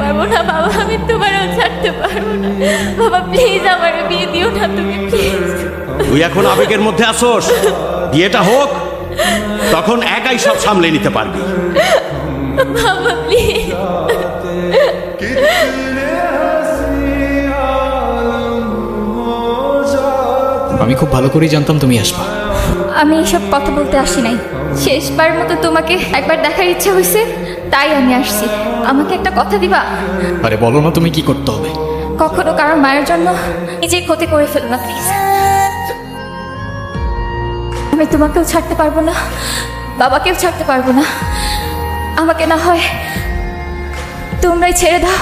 পারবো না বাবা, আমি তোমারও ছাড়তে পারবো না বাবা, প্লিজ আমার বিয়ে দিও না তুমি, প্লিজ। তুই এখন আবেগের মধ্যে আসোস, বিয়েটা হোক, তখন একাই সব সামলে নিতে পারবি। বাবা প্লিজ। আমি খুব ভালো করেই জানতাম তুমি আসবা। আমি এসব কথা বলতে আসি নাই, শেষবার মতো তোমাকে একবার দেখার ইচ্ছা হয়েছে, তাই আমি আসছি। আমাকে একটা কথা দিবা? আরে বলো না তুমি কি করতে হবে। কখনো কারো মায়ের জন্য নিজেই ক্ষতি করে ফেলো না প্লিজ। আমি তোমাকেও ছাড়তে পারবো না, বাবাকেও ছাড়তে পারবো না। আমাকে না হয় তোমরাই ছেড়ে দাও।